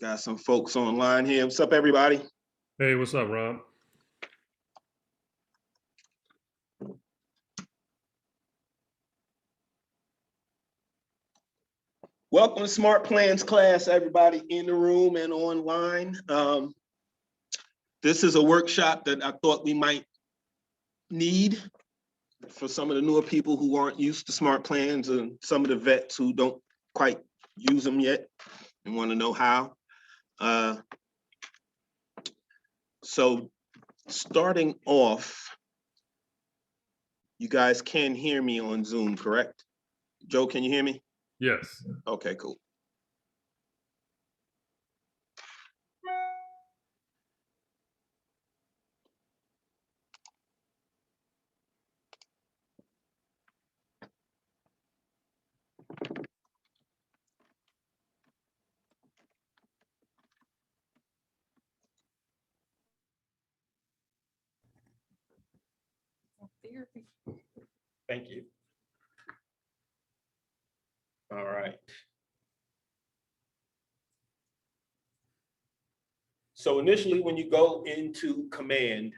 Got some folks online here. What's up, everybody? Hey, what's up, Rob? Welcome to Smartplans class, everybody in the room and online. This is a workshop that I thought we might need for some of the newer people who aren't used to Smartplans and some of the vets who don't quite use them yet and want to know how. So starting off, you guys can hear me on Zoom, correct? Joe, can you hear me? Yes. Okay, cool. Thank you. All right. So initially, when you go into command,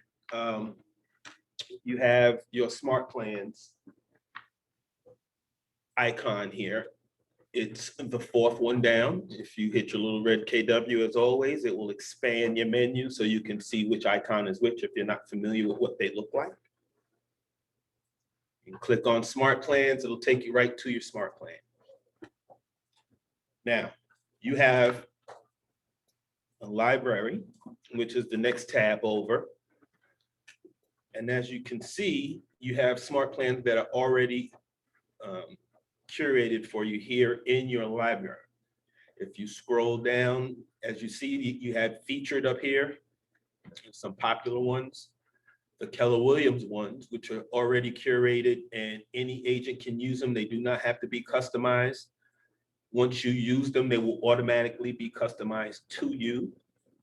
you have your Smartplans icon here. It's the fourth one down. If you hit your little red KW, as always, it will expand your menu so you can see which icon is which if you're not familiar with what they look like. You can click on Smartplans, it'll take you right to your smart plan. Now, you have a library, which is the next tab over. And as you can see, you have smart plans that are already curated for you here in your library. If you scroll down, as you see, you have featured up here, some popular ones, the Keller Williams ones, which are already curated and any agent can use them. They do not have to be customized. Once you use them, they will automatically be customized to you.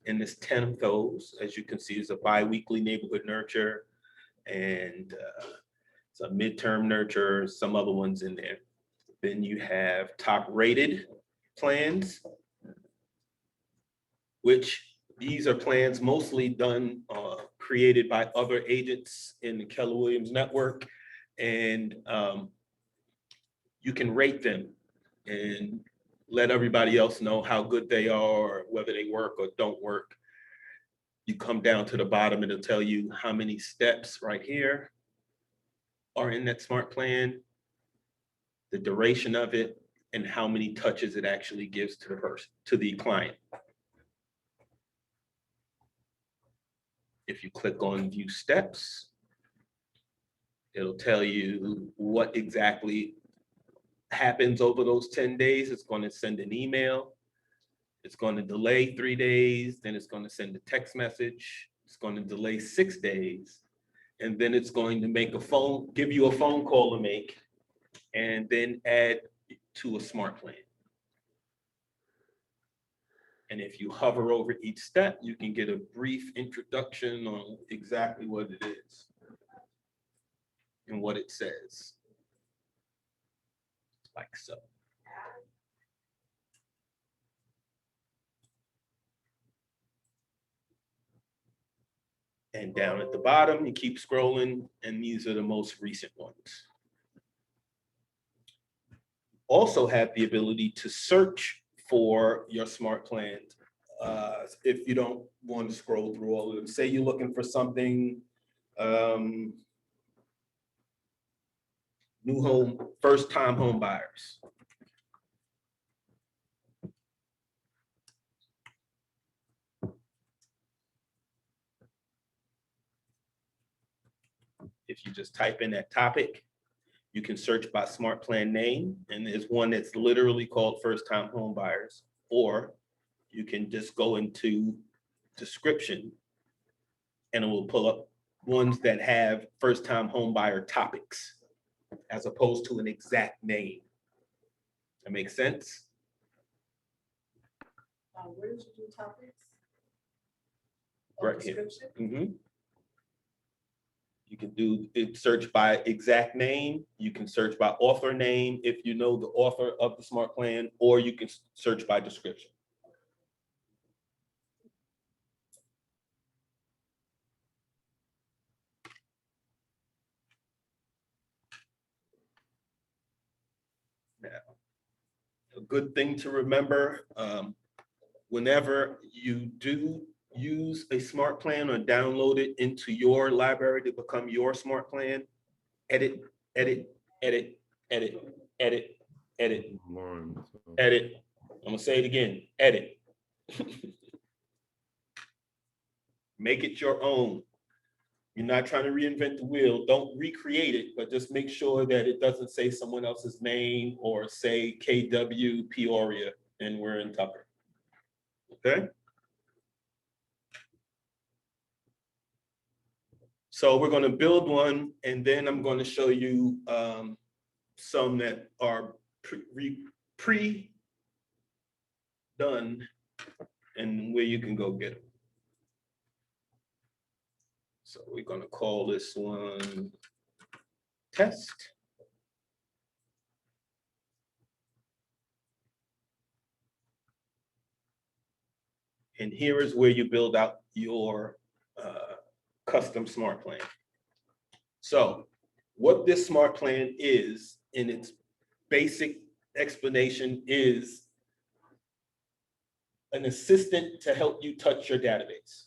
And there's 10 of those. As you can see, it's a bi-weekly neighborhood nurture and it's a midterm nurture, some other ones in there. Then you have top rated plans, which these are plans mostly done, created by other agents in the Keller Williams network. And you can rate them and let everybody else know how good they are, or whether they work or don't work. You come down to the bottom, it'll tell you how many steps right here are in that smart plan, the duration of it, and how many touches it actually gives to the person, to the client. If you click on view steps, it'll tell you what exactly happens over those 10 days. It's going to send an email. It's going to delay 3 days. Then it's going to send a text message. It's going to delay 6 days. And then it's going to make give you a phone call to make, and then add to a smart plan. And if you hover over each step, you can get a brief introduction on exactly what it is and what it says, like so. And down at the bottom, you keep scrolling, and these are the most recent ones. Also have the ability to search for your smart plans if you don't want to scroll through all of them. Say you're looking for something, new home, first-time home buyers. If you just type in that topic, you can search by smart plan name, and there's one that's literally called first-time home buyers, or you can just go into description and it will pull up ones that have first-time home buyer topics as opposed to an exact name. That makes sense? Where did you do topics? Right here. Mm-hmm. You can do it, search by exact name. You can search by author name if you know the author of the smart plan, or you can search by description. good thing to remember, whenever you do use a smart plan or download it into your library to become your smart plan, edit, edit, edit, edit, edit, edit, Lauren, so- edit. I'm gonna say it again, edit. Make it your own. You're not trying to reinvent the wheel. Don't recreate it, but just make sure that it doesn't say someone else's name or say KW Peoria and we're in Tucker. Okay? So we're going to build one, and then I'm going to show you some that are pre-done and where you can go get them. So we're going to call this one test. And here is where you build out your custom smart plan. So what this smart plan is, in its basic explanation, is an assistant to help you touch your database.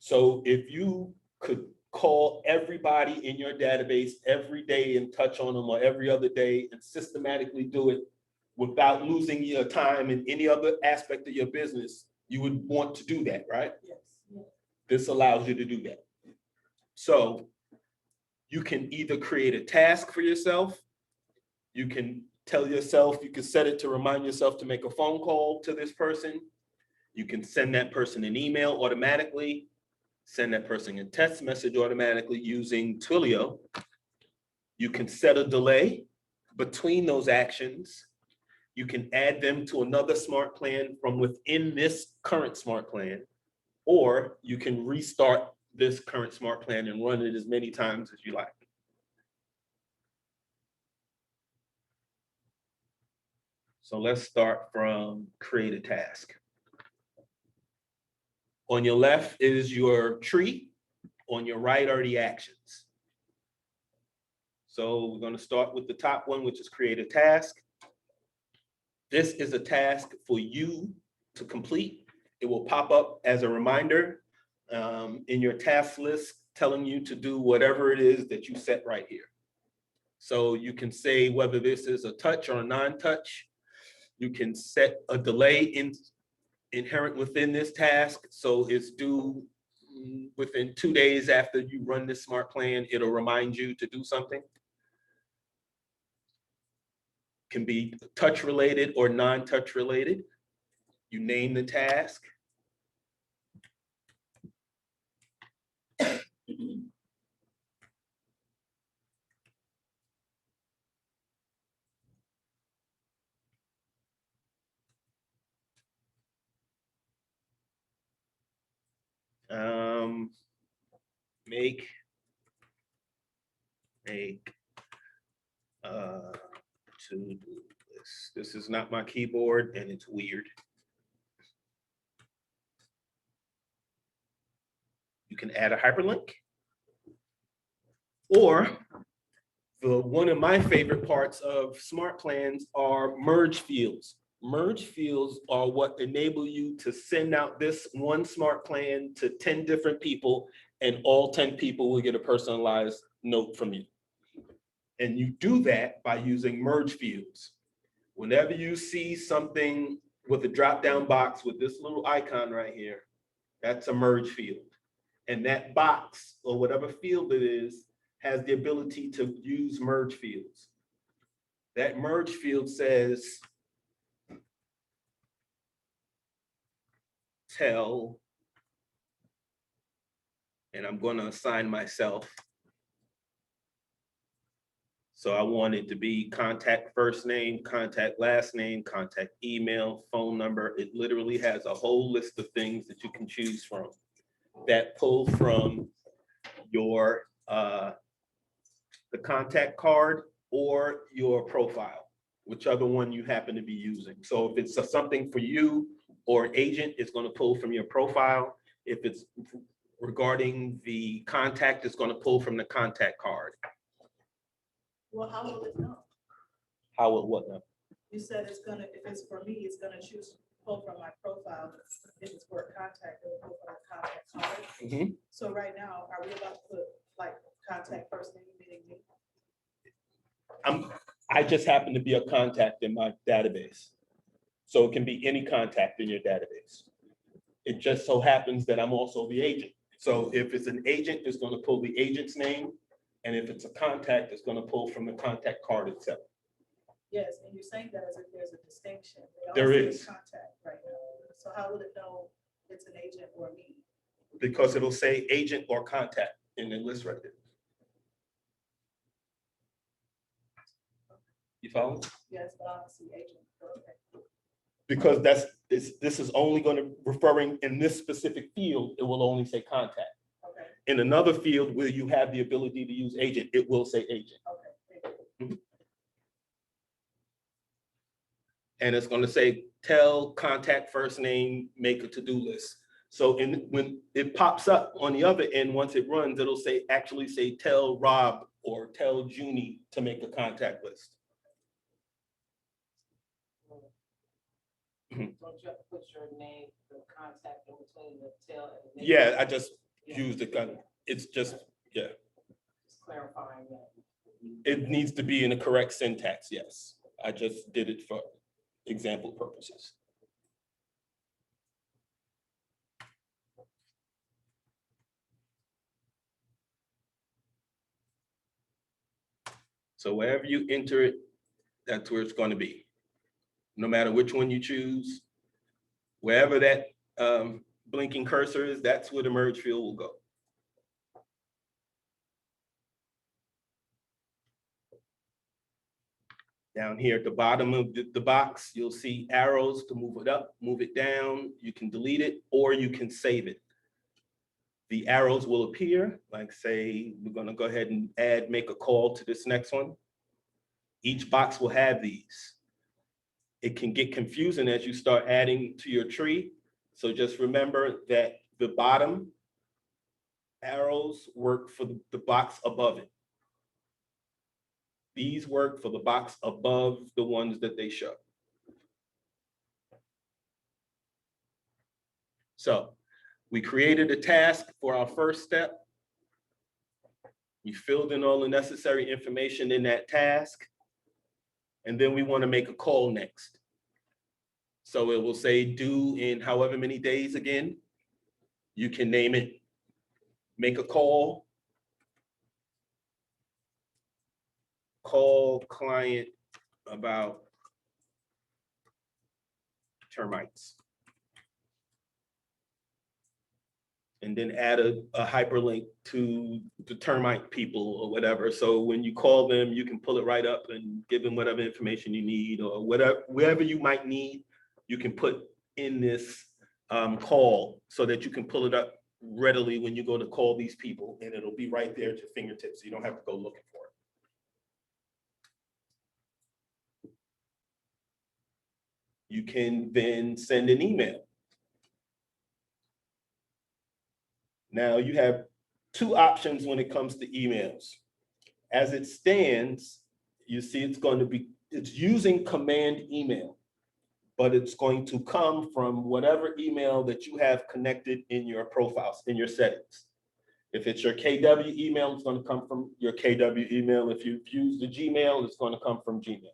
So if you could call everybody in your database every day and touch on them, or every other day, and systematically do it without losing your time in any other aspect of your business, you would want to do that, right? Yes. This allows you to do that. So you can either create a task for yourself. You can tell yourself, you can set it to remind yourself to make a phone call to this person. You can send that person an email automatically, send that person a text message automatically using Twilio. You can set a delay between those actions. You can add them to another smart plan from within this current smart plan, or you can restart this current smart plan and run it as many times as you like. So let's start from create a task. On your left is your tree. On your right are the actions. So we're going to start with the top one, which is create a task. This is a task for you to complete. It will pop up as a reminder in your task list, telling you to do whatever it is that you set right here. So you can say whether this is a touch or a non-touch. You can set a delay inherent within this task. So it's due within 2 days after you run this smart plan, it'll remind you to do something. Can be touch related or non-touch related. You name the task. Make to-do list. This is not my keyboard and it's weird. You can add a hyperlink, or one of my favorite parts of smart plans are merge fields. Merge fields are what enable you to send out this one smart plan to 10 different people, and all 10 people will get a personalized note from you. And you do that by using merge fields. Whenever you see something with a drop-down box with this little icon right here, that's a merge field. And that box, or whatever field it is, has the ability to use merge fields. That merge field says, tell, and I'm going to assign myself. So I want it to be contact first name, contact last name, contact email, phone number. It literally has a whole list of things that you can choose from that pull from your the contact card or your profile, whichever one you happen to be using. So if it's something for you or an agent, it's going to pull from your profile. If it's regarding the contact, it's going to pull from the contact card. Well, how will it know? How will what now? You said it's gonna, if it's for me, it's gonna choose, pull from my profile. If it's for a contact, it will pull from my contact card. Mhm. So right now, are we about to put like contact first name, meaning me? I just happen to be a contact in my database. So it can be any contact in your database. It just so happens that I'm also the agent. So if it's an agent, it's going to pull the agent's name. And if it's a contact, it's going to pull from the contact card itself. Yes, and you're saying that as if there's a distinction. They all There say is. Contact right now. So how would it know it's an agent or me? Because it'll say agent or contact in the list right there. You follow? Yes, but I don't see agent. Okay. Because this is only going to referring in this specific field, it will only say contact. Okay. In another field where you have the ability to use agent, it will say agent. Okay. Thank you. And it's going to say, tell contact first name, make a to-do list. So when it pops up on the other end, once it runs, it'll say, actually say, tell Rob or tell Junie to make a contact list. Don't you have to put your name, the contact in between the tail and the name? Yeah, I just used it kind of, it's just, yeah. Just clarifying that. It needs to be in the correct syntax, yes. I just did it for example purposes. So wherever you enter it, that's where it's going to be. No matter which one you choose, wherever that blinking cursor is, that's where the merge field will go. Down here at the bottom of the box, you'll see arrows to move it up, move it down. You can delete it or you can save it. The arrows will appear, like say, we're gonna go ahead and make a call to this next one. Each box will have these. It can get confusing as you start adding to your tree. So just remember that the bottom arrows work for the box above it. These work for the box above the ones that they show. So we created a task for our first step. We filled in all the necessary information in that task. And then we want to make a call next. So it will say due in however many days again. You can name it, make a call, call client about termites. And then add a hyperlink to the termite people or whatever. So when you call them, you can pull it right up and give them whatever information you need or whatever you might need, you can put in this call so that you can pull it up readily when you go to call these people and it'll be right there at your fingertips. So you don't have to go looking for it. You can then send an email. Now you have two options when it comes to emails. As it stands, you see it's using command email, but it's going to come from whatever email that you have connected in your profiles, in your settings. If it's your KW email, it's going to come from your KW email. If you've used the Gmail, it's going to come from Gmail.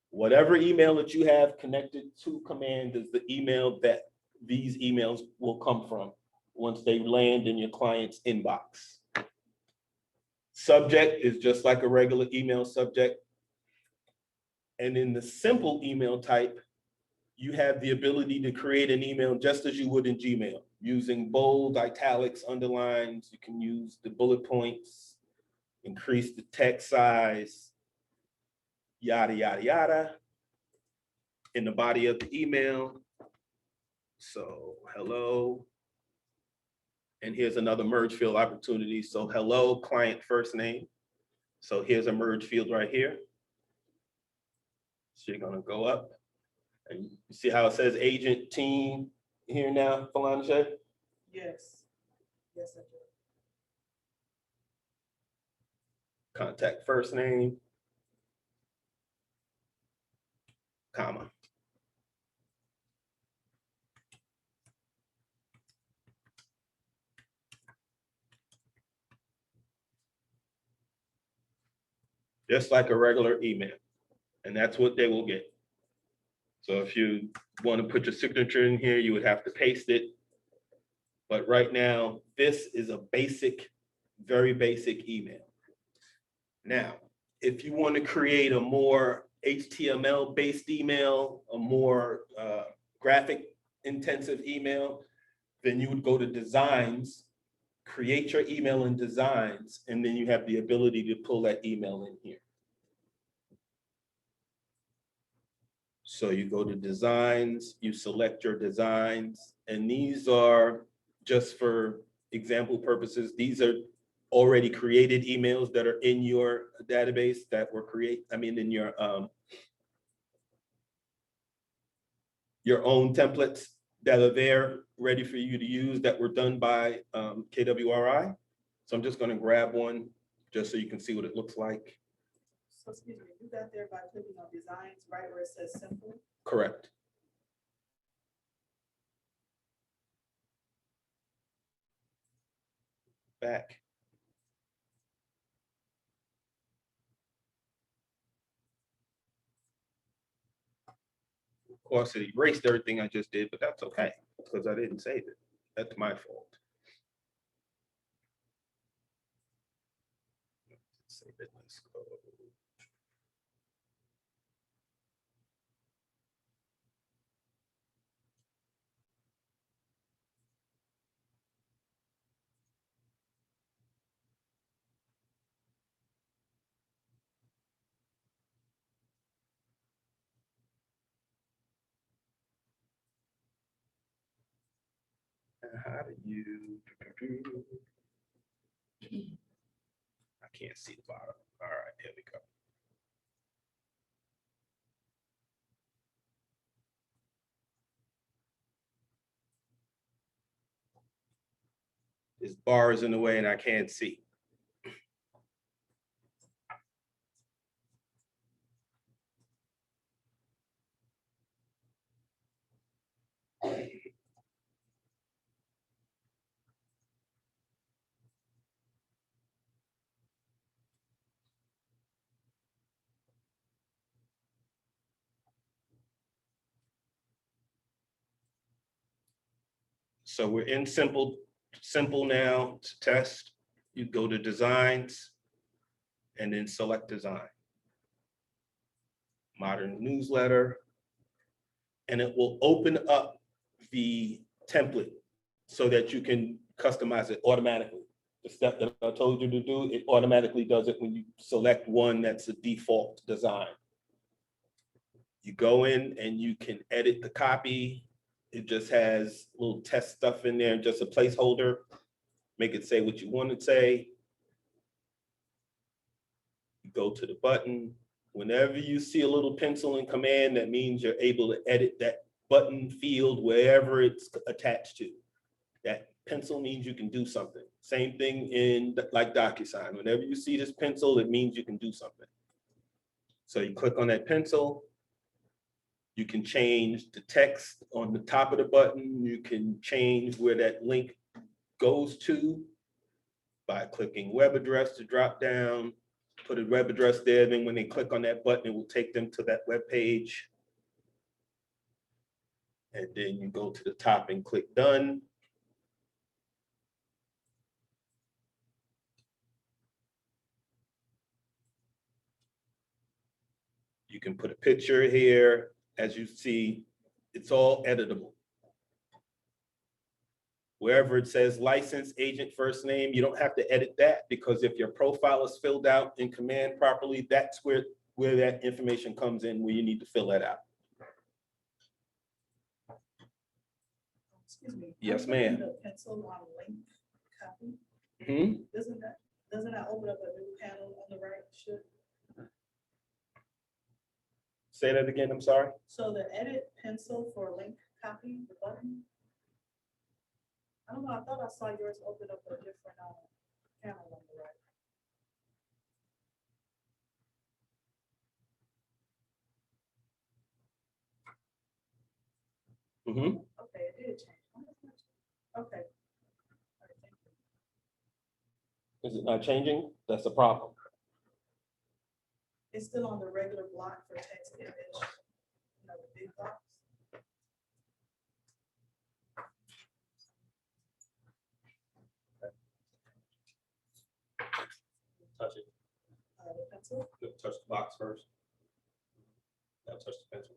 Whatever email that you have connected to command is the email that these emails will come from once they land in your client's inbox. Subject is just like a regular email subject. And in the simple email type, you have the ability to create an email just as you would in Gmail, using bold, italics, underlines. You can use the bullet points, increase the text size, yada, yada, yada, in the body of the email. So hello. And here's another merge field opportunity. So hello, client first name. So here's a merge field right here. So you're gonna go up and you see how it says agent team here now, Falange? Yes. Yes, I do. Contact first name. comma. Just like a regular email. And that's what they will get. So if you want to put your signature in here, you would have to paste it. But right now, this is a basic, very basic email. Now, if you want to create a more HTML-based email, a more graphic intensive email, then you would go to designs, create your email in designs, and then you have the ability to pull that email in here. So you go to designs, you select your designs, and these are just for example purposes. These are already created emails that are in your database that were in your own templates that are there ready for you to use that were done by KWRI. So I'm just going to grab one just so you can see what it looks like. So excuse me, you got there by clicking on designs, right where it says simple? Correct. Back. Of course, it erased everything I just did, but that's okay because I didn't save it. That's my fault. Save it. Let's go. How do you? I can't see the bottom. All right, here we go. This bar is in the way and I can't see. So we're in simple now to test. You go to designs and then select design. Modern newsletter. And it will open up the template so that you can customize it automatically. The step that I told you to do, it automatically does it when you select one that's a default design. You go in and you can edit the copy. It just has little test stuff in there, just a placeholder. Make it say what you want to say. You go to the button. Whenever you see a little pencil in command, that means you're able to edit that button field wherever it's attached to. That pencil means you can do something. Same thing in like DocuSign. Whenever you see this pencil, it means you can do something. So you click on that pencil. You can change the text on the top of the button. You can change where that link goes to by clicking web address to drop down, put a web address there. Then when they click on that button, it will take them to that web page. And then you go to the top and click done. You can put a picture here. As you see, it's all editable. Wherever it says license agent first name, you don't have to edit that because if your profile is filled out in command properly, that's where that information comes in where you need to fill that out. Excuse me. Yes, I'm looking at ma'am. the pencil on link copy. Mhm. Doesn't that open up a new panel on the right? Should, Say that again, I'm sorry. so the edit pencil for link copy, the button. I don't know, I thought I saw yours open up a different panel on the right. Mhm. Okay, it did change. Okay. All right, thank you. Is it not changing? That's a problem. It's still on the regular block for text image, you know, the big box. Touch it. The pencil. Touch the box first. Now touch the pencil.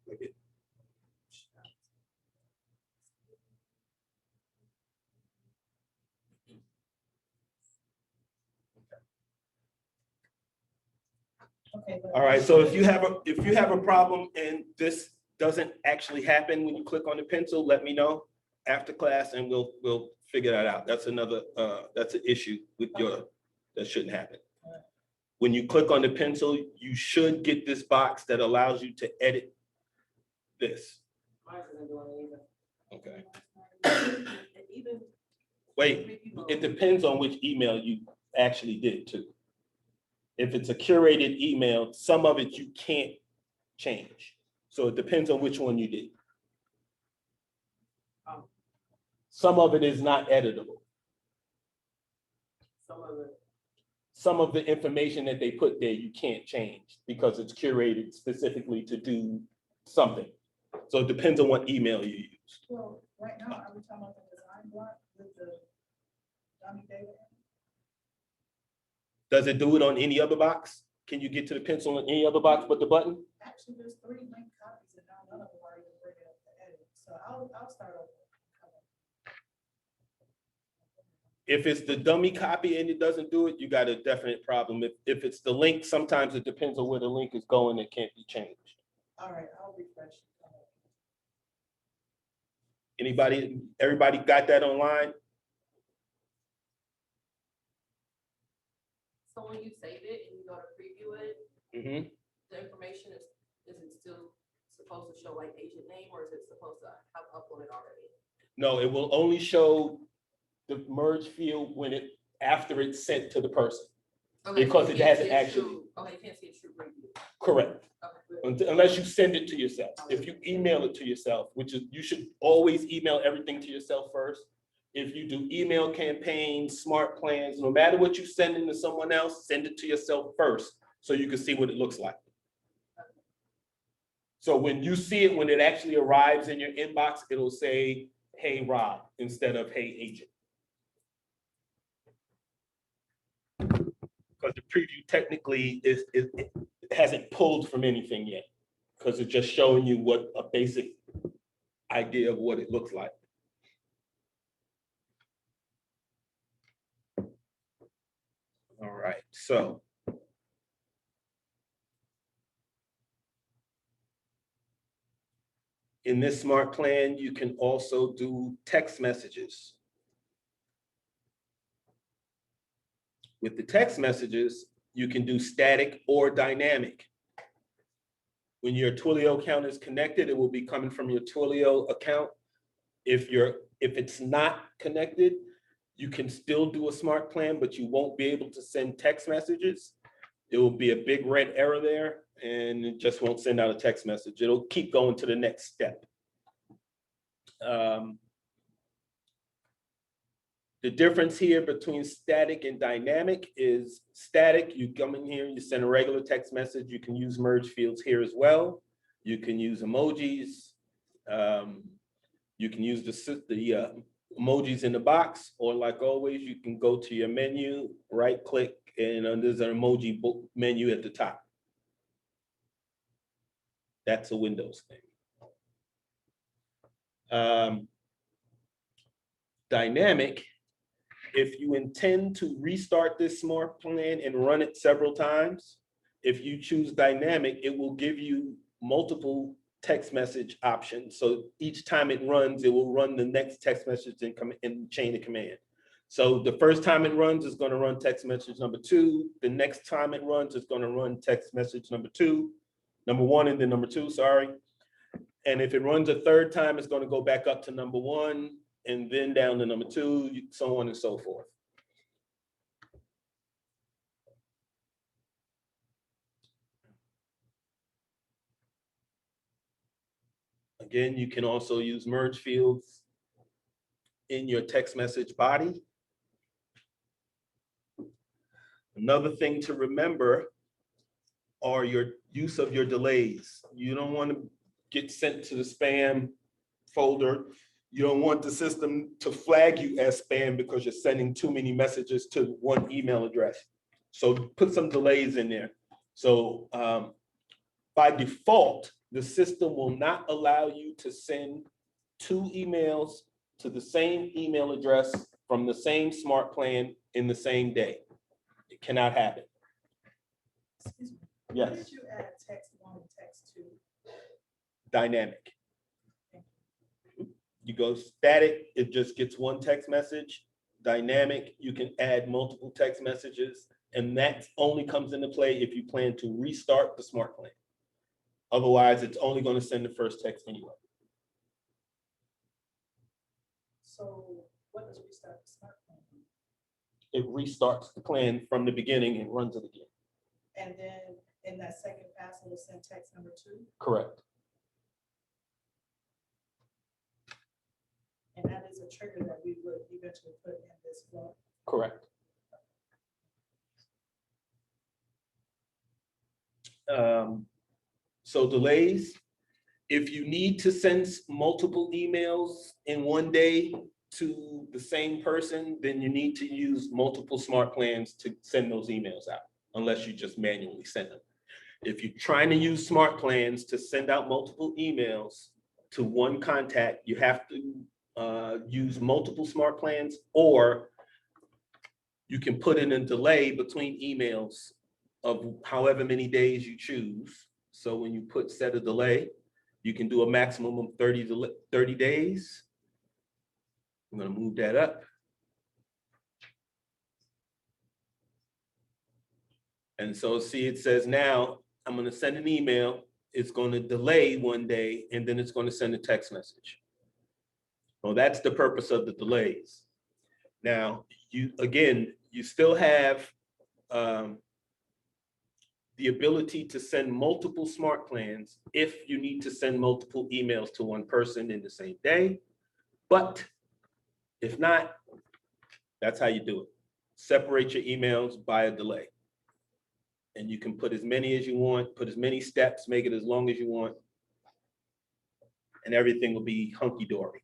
Click it. Okay. but- All right, so if you have a problem and this doesn't actually happen when you click on the pencil, let me know after class and we'll figure that out. That's another, that's an issue with that shouldn't happen. When you click on the pencil, you should get this box that allows you to edit this. Mine isn't doing it either. Okay. Even. Wait, it depends on which email you actually did too. If it's a curated email, some of it you can't change. So it depends on which one you did. Some of it is not editable. Some of it. Some of the information that they put there, you can't change because it's curated specifically to do something. So it depends on what email you used. Well, right now, are we talking about the design block with the dummy data? Does it do it on any other box? Can you get to the pencil on any other box but the button? Actually, there's 3 link copies and now none of them are even bringing up the edit. So I'll start over. If it's the dummy copy and it doesn't do it, you got a definite problem. If it's the link, sometimes it depends on where the link is going, it can't be changed. All right, I'll refresh. Everybody got that online? So when you save it and you go to preview it, Mhm. the information is it still supposed to show like agent name or is it supposed to have uploaded already? No, it will only show the merge field after it's sent to the person. Okay, Because so it you can't hasn't see a actually- true- Okay, you can't see a true preview. Correct. Okay. Unless you send it to yourself. If you email it to yourself, which is, you should always email everything to yourself first. If you do email campaigns, Smartplans, no matter what you send to someone else, send it to yourself first so you can see what it looks like. So when you see it, when it actually arrives in your inbox, it'll say, "Hey, Rob," instead of "Hey, agent." Because the preview technically it hasn't pulled from anything yet, because it's just showing you what a basic idea of what it looks like. All right, so. In this smart plan, you can also do text messages. With the text messages, you can do static or dynamic. When your Twilio account is connected, it will be coming from your Twilio account. If it's not connected, you can still do a smart plan, but you won't be able to send text messages. It will be a big red error there, and it just won't send out a text message. It'll keep going to the next step. The difference here between static and dynamic is static, you come in here, you send a regular text message, you can use merge fields here as well. You can use emojis. You can use the emojis in the box, or like always, you can go to your menu, right click, and there's an emoji menu at the top. That's a Windows thing. Dynamic, if you intend to restart this smart plan and run it several times, if you choose dynamic, it will give you multiple text message options. So each time it runs, it will run the next text message in chain of command. So the first time it runs, it's going to run text message number 2. The next time it runs, it's going to run text message number 1, and then number 2, sorry. And if it runs a third time, it's going to go back up to number 1, and then down to number 2, so on and so forth. Again, you can also use merge fields in your text message body. Another thing to remember are your use of your delays. You don't want to get sent to the spam folder. You don't want the system to flag you as spam because you're sending too many messages to one email address. So put some delays in there. So by default, the system will not allow you to send 2 emails to the same email address from the same smart plan in the same day. It cannot happen. Excuse me. Why Yes, did you add text 1 and text 2? dynamic. You go static, it just gets one text message. Dynamic, you can add multiple text messages, and that only comes into play if you plan to restart the smart plan. Otherwise, it's only going to send the first text anyway. So what does restart the smart plan? It restarts the plan from the beginning and runs it again. And then in that second pass, it will send text number 2. Correct. And that is a trigger that we would eventually put in this flow. Correct. So delays, if you need to send multiple emails in one day to the same person, then you need to use multiple smart plans to send those emails out, unless you just manually send them. If you're trying to use smart plans to send out multiple emails to one contact, you have to use multiple smart plans, or you can put in a delay between emails of however many days you choose. So when you set a delay, you can do a maximum of 30 days. I'm going to move that up. And so see, it says now I'm going to send an email. It's going to delay one day, and then it's going to send a text message. Well, that's the purpose of the delays. Now, you still have the ability to send multiple smart plans if you need to send multiple emails to one person in the same day. But if not, that's how you do it. Separate your emails by a delay. And you can put as many as you want, put as many steps, make it as long as you want, and everything will be hunky-dory.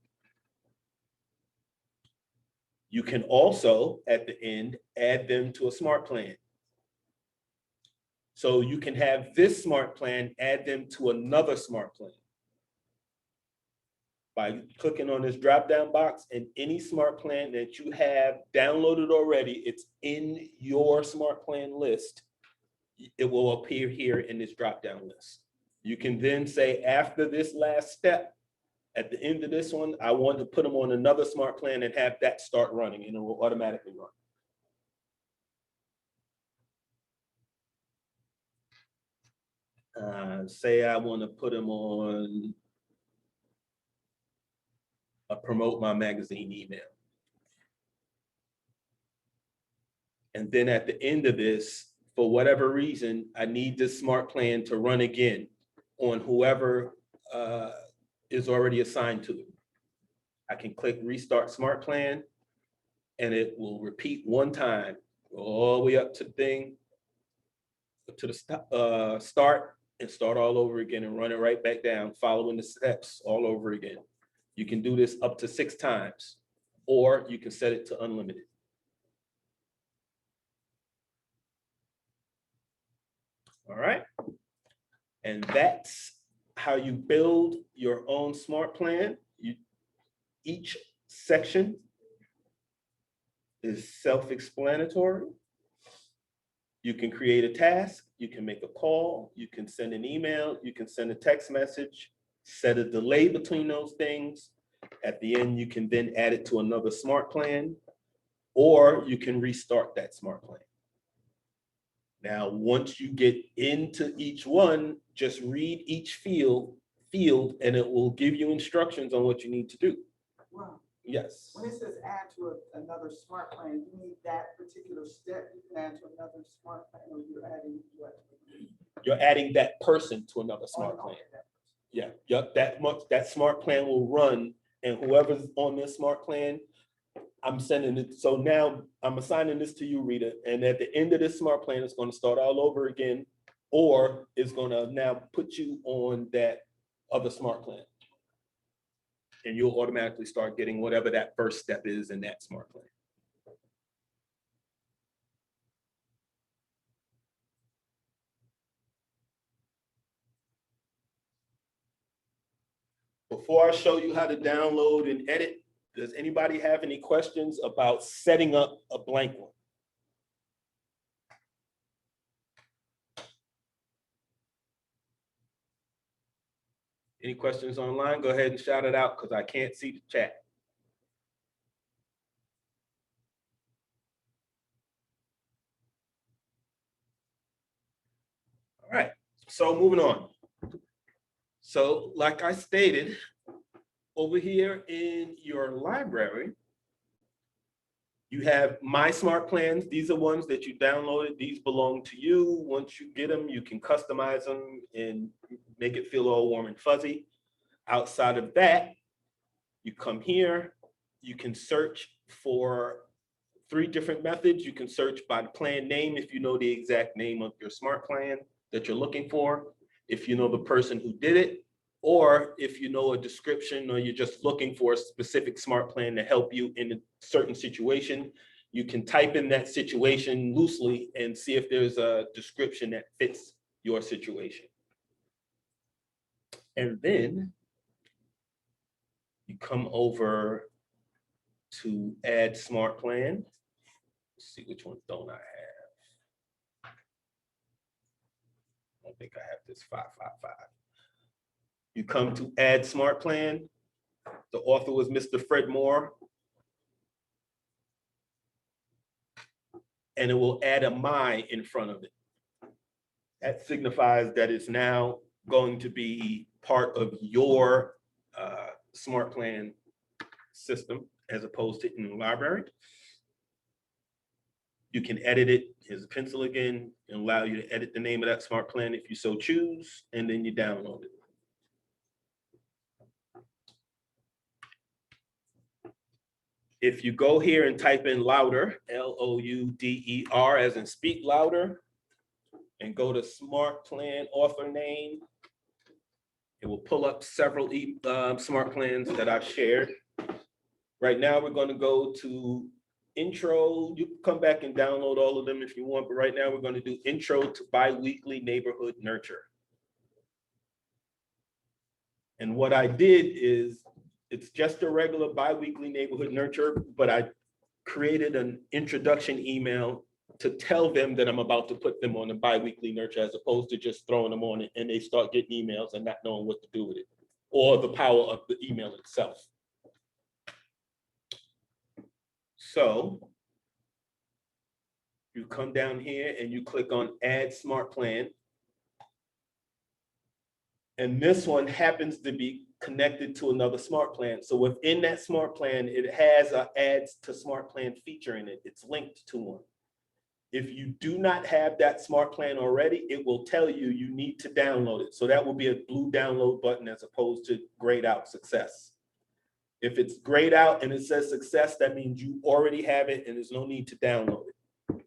You can also, at the end, add them to a smart plan. So you can have this smart plan, add them to another smart plan. By clicking on this drop-down box, and any smart plan that you have downloaded already, it's in your smart plan list. It will appear here in this drop-down list. You can then say, after this last step, at the end of this one, I want to put them on another smart plan and have that start running, and it will automatically run. Say I want to put them on a promote my magazine email. And then at the end of this, for whatever reason, I need this smart plan to run again on whoever is already assigned to it. I can click restart smart plan, and it will repeat one time, all the way up to the thing, to the start, and start all over again and run it right back down, following the steps all over again. You can do this up to 6 times, or you can set it to unlimited. All right. And that's how you build your own smart plan. Each section is self-explanatory. You can create a task, you can make a call, you can send an email, you can send a text message, set a delay between those things. At the end, you can then add it to another smart plan, or you can restart that smart plan. Now, once you get into each one, just read each field, and it will give you instructions on what you need to do. Wow. Yes. When it says add to another smart plan, you need that particular step, you can add to another smart plan, or you're adding what? You're adding that person to another smart Oh, plan. okay, that- Yeah, yep, that smart plan will run, and whoever's on this smart plan, I'm sending it. So now I'm assigning this to you, Rita, and at the end of this smart plan, it's gonna start all over again, or it's gonna now put you on that other smart plan. And you'll automatically start getting whatever that first step is in that smart plan. Before I show you how to download and edit, does anybody have any questions about setting up a blank one? Any questions online? Go ahead and shout it out because I can't see the chat. All right, so moving on. So like I stated, over here in your library, you have My Smart Plans. These are ones that you downloaded. These belong to you. Once you get them, you can customize them and make it feel all warm and fuzzy. Outside of that, you come here, you can search for 3 different methods. You can search by the plan name if you know the exact name of your smart plan that you're looking for, if you know the person who did it, or if you know a description or you're just looking for a specific smart plan to help you in a certain situation, you can type in that situation loosely and see if there's a description that fits your situation. And then you come over to add smart plan. Let's see which ones don't I have. I don't think I have this 555. You come to add smart plan. The author was Mr. Fred Moore. And it will add a my in front of it. That signifies that it's now going to be part of your smart plan system as opposed to in the library. You can edit it. Here's a pencil again, and allow you to edit the name of that smart plan if you so choose, and then you download it. If you go here and type in louder, Louder, as in speak louder, and go to smart plan author name, it will pull up several smart plans that I've shared. Right now, we're going to go to intro. You can come back and download all of them if you want, but right now we're going to do intro to biweekly neighborhood nurture. And what I did is, it's just a regular biweekly neighborhood nurture, but I created an introduction email to tell them that I'm about to put them on a biweekly nurture, as opposed to just throwing them on it and they start getting emails and not knowing what to do with it, or the power of the email itself. So you come down here and you click on Add Smart Plan. And this one happens to be connected to another smart plan. So within that smart plan, it has a adds to smart plan feature in it. It's linked to one. If you do not have that smart plan already, it will tell you you need to download it. So that will be a blue download button as opposed to grayed out success. If it's grayed out and it says success, that means you already have it and there's no need to download it.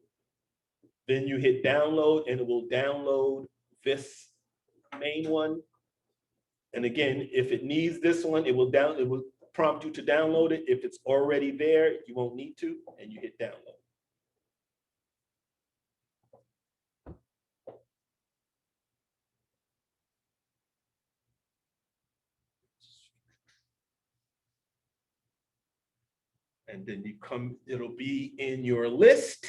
Then you hit download and it will download this main one. And again, if it needs this one, it will prompt you to download it. If it's already there, you won't need to, and you hit download. And then you come, it'll be in your list.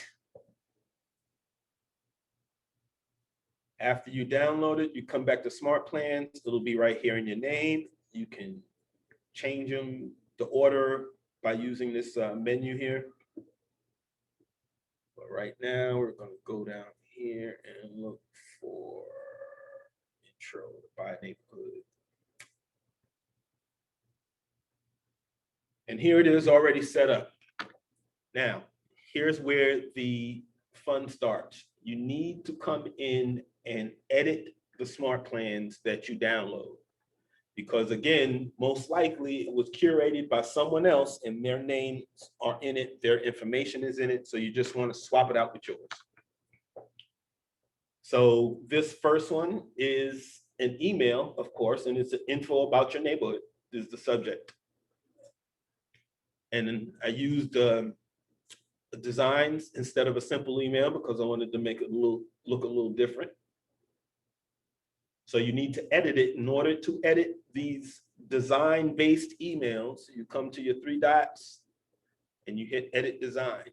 After you download it, you come back to Smartplans. It'll be right here in your name. You can change them, the order by using this menu here. But right now, we're going to go down here and look for intro by neighborhood. And here it is already set up. Now, here's where the fun starts. You need to come in and edit the Smartplans that you download. Because again, most likely it was curated by someone else and their names are in it, their information is in it, so you just want to swap it out with yours. So this first one is an email, of course, and it's an info about your neighborhood is the subject. And then I used designs instead of a simple email because I wanted to make it look a little different. So you need to edit it. In order to edit these design-based emails, you come to your three dots and you hit edit design.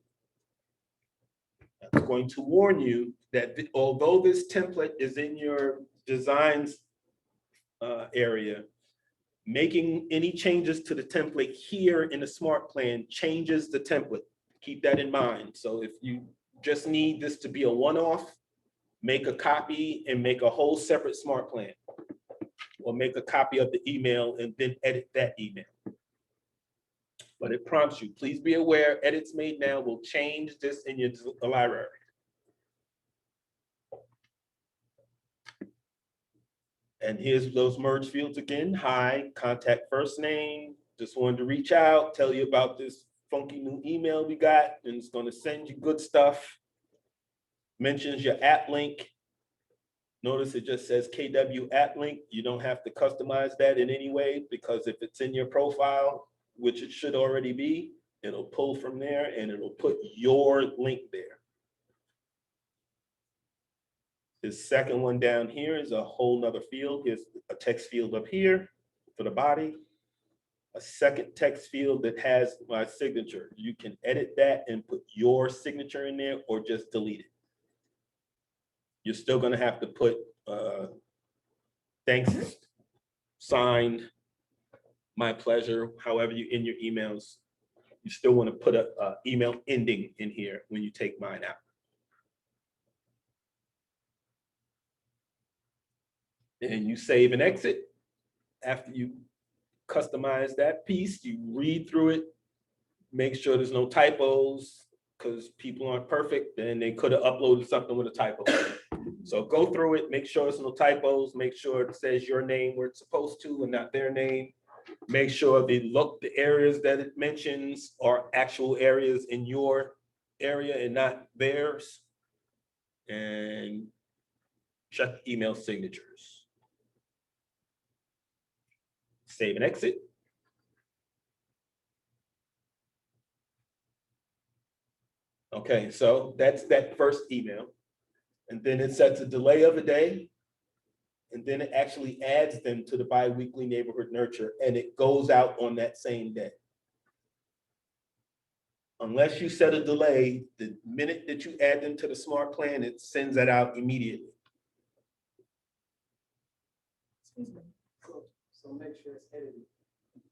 That's going to warn you that although this template is in your designs area, making any changes to the template here in the Smartplan changes the template. Keep that in mind. So if you just need this to be a one-off, make a copy and make a whole separate Smartplan. Or make a copy of the email and then edit that email. But it prompts you, please be aware, edits made now will change this in your library. And here's those merge fields again. Hi, contact first name. Just wanted to reach out, tell you about this funky new email we got, and it's going to send you good stuff. Mentions your app link. Notice it just says KW app link. You don't have to customize that in any way because if it's in your profile, which it should already be, it'll pull from there and it'll put your link there. This second one down here is a whole nother field. Here's a text field up here for the body. A second text field that has my signature. You can edit that and put your signature in there or just delete it. You're still gonna have to put thanks, signed, my pleasure, however you in your emails. You still wanna put a email ending in here when you take mine out. And you save and exit. After you customize that piece, you read through it, make sure there's no typos, because people aren't perfect and they could have uploaded something with a typo. So go through it, make sure there's no typos, make sure it says your name where it's supposed to and not their name. Make sure the areas that it mentions are actual areas in your area and not theirs. And check email signatures. Save and exit. Okay, so that's that first email. And then it sets a delay of a day. And then it actually adds them to the biweekly neighborhood nurture and it goes out on that same day. Unless you set a delay, the minute that you add them to the Smartplan, it sends that out immediately. Excuse me. So make sure it's edited.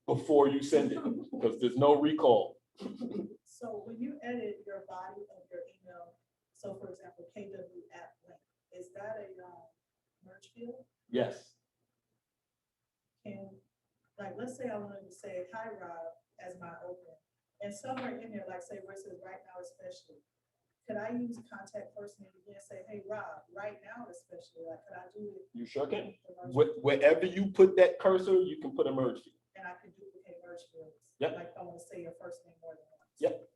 Before you send it, because there's no recall. So when you edit your body of your email, so for example, KW app link, is that a merge field? Yes. Can, like, let's say I wanted to say, hi, Rob, as my open, and somewhere in there, like say where it says right now especially, could I use contact first name again and say, hey, Rob, right now especially, like, could I do it? You sure can. The merge field? Wherever you put that cursor, you can put a merge field. And I could duplicate merge fields. Yep. Like, I want to say your first name more than once. Yep.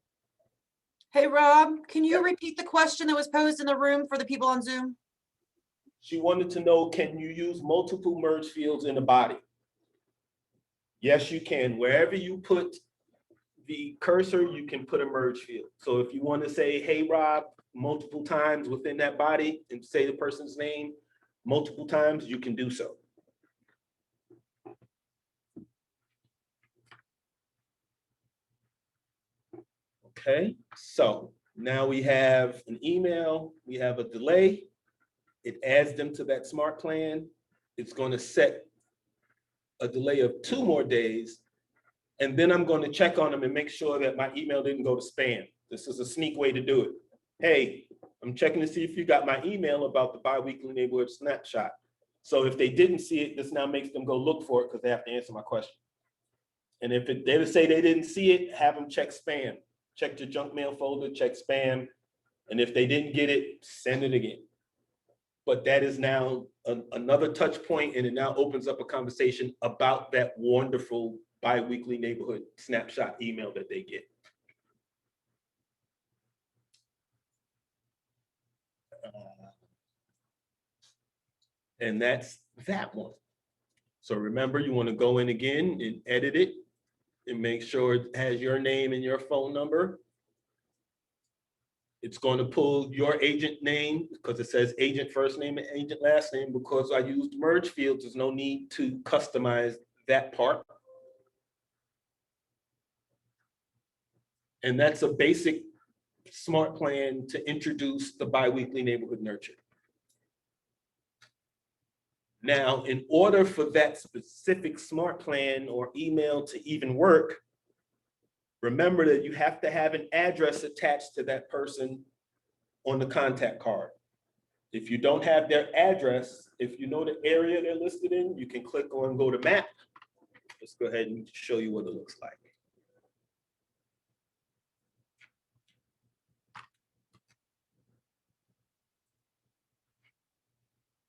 Hey, Rob, can you Yeah. repeat the question that was posed in the room for the people on Zoom? She wanted to know, can you use multiple merge fields in a body? Yes, you can. Wherever you put the cursor, you can put a merge field. So if you want to say, hey, Rob, multiple times within that body and say the person's name multiple times, you can do so. Okay, so now we have an email, we have a delay. It adds them to that smart plan. It's going to set a delay of 2 more days. And then I'm going to check on them and make sure that my email didn't go to spam. This is a sneak way to do it. Hey, I'm checking to see if you got my email about the biweekly neighborhood snapshot. So if they didn't see it, this now makes them go look for it because they have to answer my question. And if they say they didn't see it, have them check spam. Check your junk mail folder, check spam. And if they didn't get it, send it again. But that is now another touch point, and it now opens up a conversation about that wonderful biweekly neighborhood snapshot email that they get. And that's that one. So remember, you want to go in again and edit it and make sure it has your name and your phone number. It's going to pull your agent name because it says agent first name and agent last name. Because I used merge fields, there's no need to customize that part. And that's a basic smart plan to introduce the biweekly neighborhood nurture. Now, in order for that specific smart plan or email to even work, remember that you have to have an address attached to that person on the contact card. If you don't have their address, if you know the area they're listed in, you can click on go to map. Let's go ahead and show you what it looks like.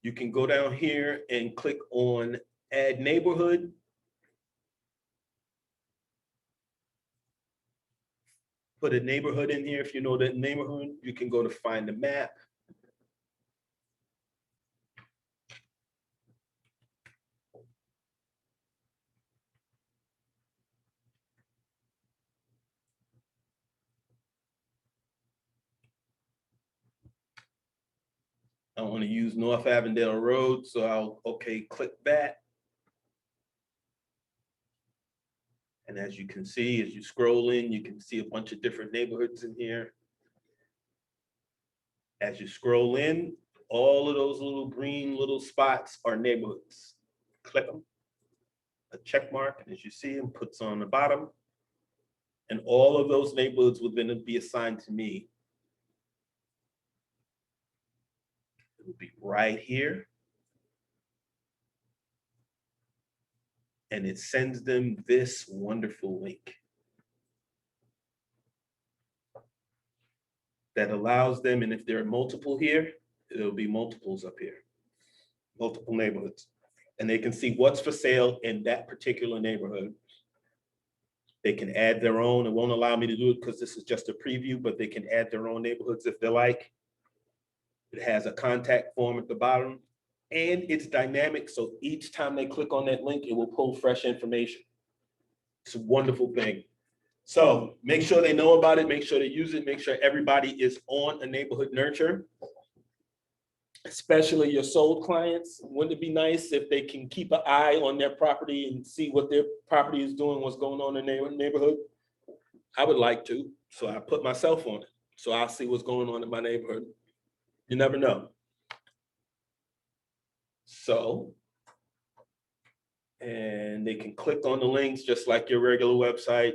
You can go down here and click on add neighborhood. Put a neighborhood in here. If you know that neighborhood, you can go to find the map. I want to use North Avondale Road, so I'll click that. And as you can see, as you scroll in, you can see a bunch of different neighborhoods in here. As you scroll in, all of those little green little spots are neighborhoods. Click them, a check mark, and as you see them, puts on the bottom. And all of those neighborhoods will then be assigned to me. It will be right here. And it sends them this wonderful link that allows them, and if there are multiple here, there'll be multiples up here, multiple neighborhoods. And they can see what's for sale in that particular neighborhood. They can add their own. It won't allow me to do it because this is just a preview, but they can add their own neighborhoods if they like. It has a contact form at the bottom. And it's dynamic, so each time they click on that link, it will pull fresh information. It's a wonderful thing. So make sure they know about it, make sure they use it, make sure everybody is on a neighborhood nurture, especially your sold clients. Wouldn't it be nice if they can keep an eye on their property and see what their property is doing, what's going on in their neighborhood? I would like to, so I put myself on it. So I'll see what's going on in my neighborhood. You never know. So, and they can click on the links just like your regular website.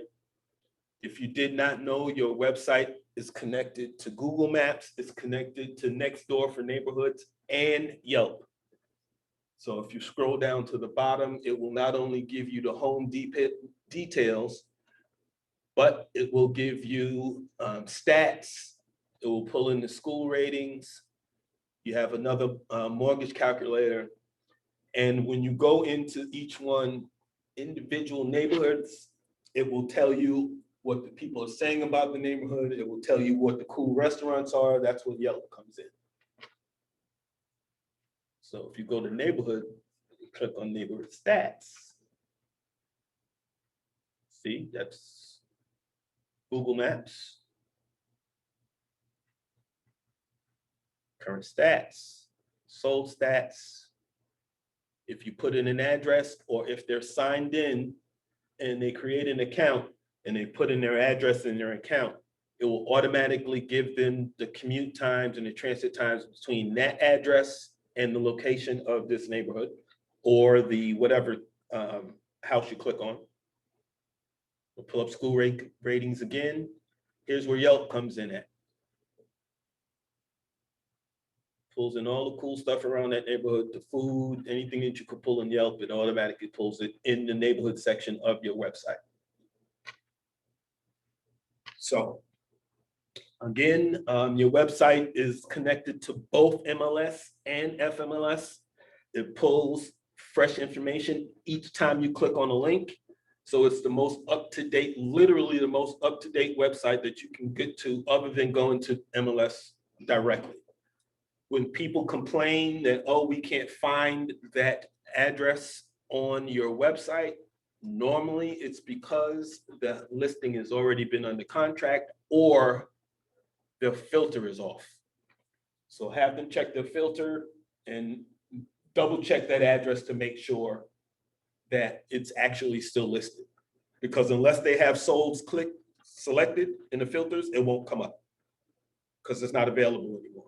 If you did not know, your website is connected to Google Maps, it's connected to Nextdoor for neighborhoods and Yelp. So if you scroll down to the bottom, it will not only give you the home details, but it will give you stats. It will pull in the school ratings. You have another mortgage calculator. And when you go into each one, individual neighborhoods, It will tell you what the people are saying about the neighborhood. It will tell you what the cool restaurants are. That's where Yelp comes in. So if you go to neighborhood, you click on neighborhood stats. See, that's Google Maps. Current stats, sold stats. If you put in an address or if they're signed in and they create an account and they put in their address in their account, it will automatically give them the commute times and the transit times between that address and the location of this neighborhood or the whatever house you click on. We'll pull up school ratings again. Here's where Yelp comes in at. Pulls in all the cool stuff around that neighborhood, the food, anything that you could pull in Yelp, it automatically pulls it in the neighborhood section of your website. So again, your website is connected to both MLS and FMLS. It pulls fresh information each time you click on a link. So it's the most up-to-date, literally the most up-to-date website that you can get to other than going to MLS directly. When people complain that, oh, we can't find that address on your website, normally it's because the listing has already been under contract or the filter is off. So have them check the filter and double check that address to make sure that it's actually still listed. Because unless they have solds selected in the filters, it won't come up because it's not available anymore.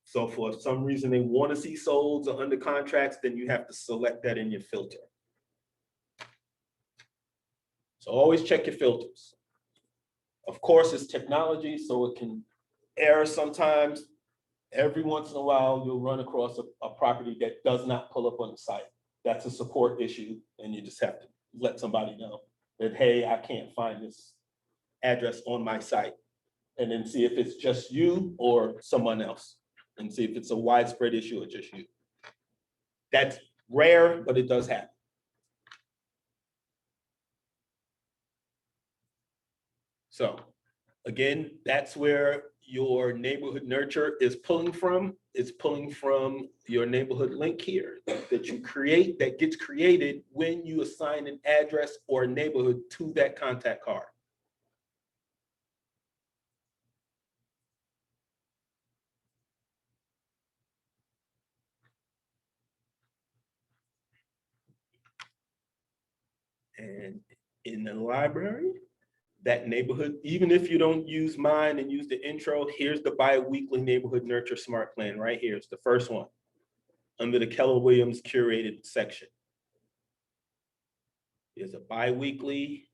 So for some reason they want to see solds or under contracts, then you have to select that in your filter. So always check your filters. Of course, it's technology, so it can error sometimes. Every once in a while, you'll run across a property that does not pull up on the site. That's a support issue, and you just have to let somebody know that, hey, I can't find this address on my site. And then see if it's just you or someone else. And see if it's a widespread issue or just you. That's rare, but it does happen. So again, that's where your neighborhood nurture is pulling from. It's pulling from your neighborhood link here that you create, that gets created when you assign an address or a neighborhood to that contact card. And in the library, that neighborhood, even if you don't use mine and use the intro, here's the bi-weekly neighborhood nurture smart plan right here. It's the first one under the Keller Williams curated section. There's a bi-weekly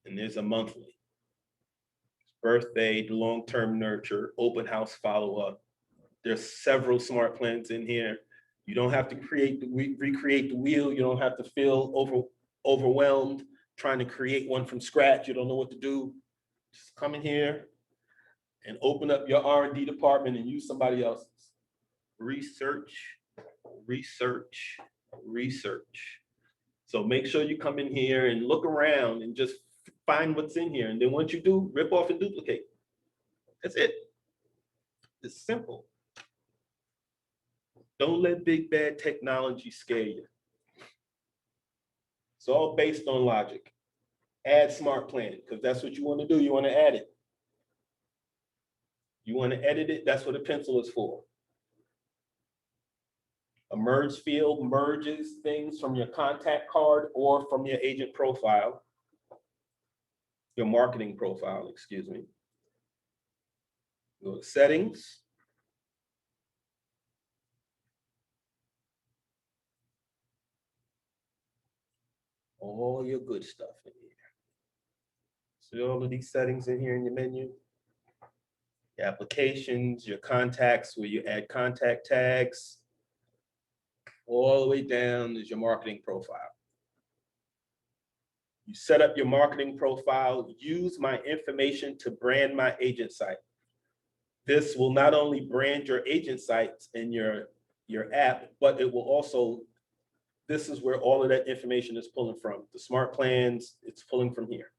and there's a monthly. Birthday, long-term nurture, open house follow-up. There's several smart plans in here. You don't have to recreate the wheel. You don't have to feel overwhelmed trying to create one from scratch. You don't know what to do. Just come in here and open up your R&D department and use somebody else's. Research, research, research. So make sure you come in here and look around and just find what's in here. And then once you do, rip off and duplicate. That's it. It's simple. Don't let big bad technology scare you. It's all based on logic. Add smart plan, because that's what you want to do. You want to add it. You want to edit it, that's what a pencil is for. A merge field merges things from your contact card or from your agent profile, your marketing profile, excuse me. Go to settings. All your good stuff in here. See all of these settings in here in your menu? Your applications, your contacts, where you add contact tags. All the way down is your marketing profile. You set up your marketing profile, use my information to brand my agent site. This will not only brand your agent sites in your app, but it will also this is where all of that information is pulling from. The smart plans, it's pulling from here.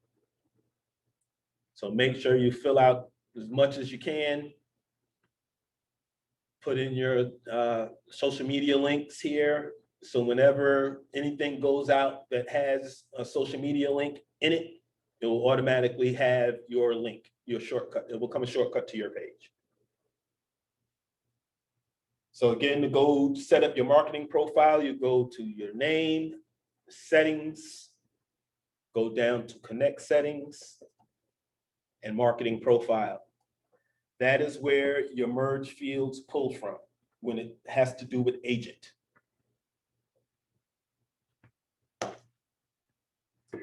So make sure you fill out as much as you can. Put in your social media links here. So whenever anything goes out that has a social media link in it, it will automatically have your link, your shortcut. It will come a shortcut to your page. So again, to go set up your marketing profile, you go to your name, settings, go down to connect settings and marketing profile. That is where your merge fields pull from when it has to do with agent.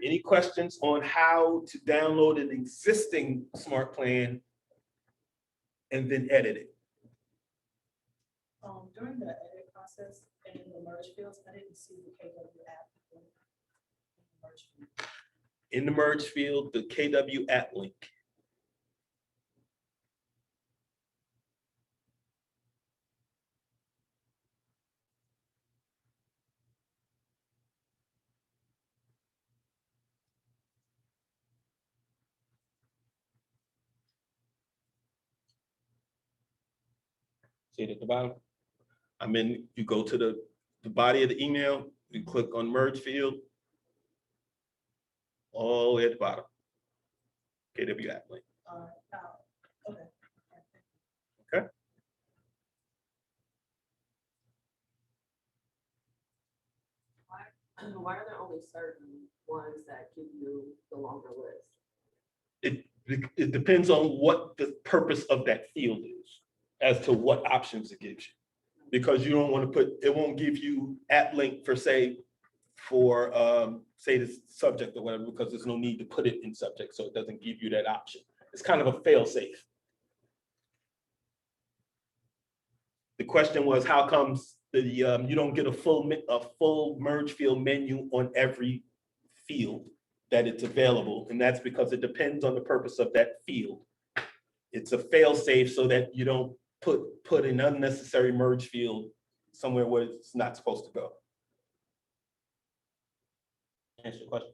Any questions on how to download an existing smart plan and then edit it? During the edit process and in the merge fields, I didn't see the KW app. In the merge field, the KW app link. See it at the bottom? You go to the body of the email, you click on merge field, all the way at the bottom. KW app link. Okay. Okay. Why are there only certain ones that give you the longer list? It depends on what the purpose of that field is as to what options it gives you. Because you don't want to put, it won't give you app link for say the subject or whatever, because there's no need to put it in subject. So it doesn't give you that option. It's kind of a fail safe. The question was, how comes you don't get a full merge field menu on every field that it's available? And that's because it depends on the purpose of that field. It's a fail safe so that you don't put an unnecessary merge field somewhere where it's not supposed to go. Answer your question.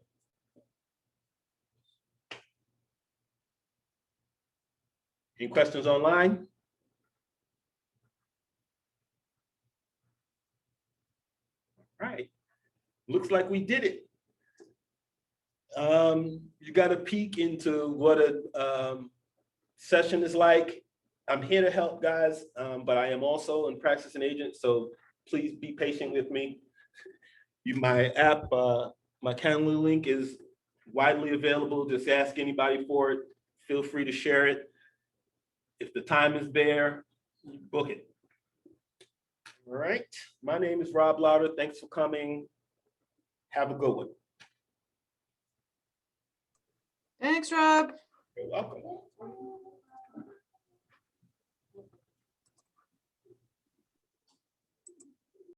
Any questions online? All right, looks like we did it. You got a peek into what a session is like. I'm here to help, guys, but I am also a practicing agent, so please be patient with me. My app, my Calendly link is widely available. Just ask anybody for it. Feel free to share it. If the time is there, book it. All right, my name is Rob Lauder. Thanks for coming. Have a good one. Thanks, Rob. You're welcome.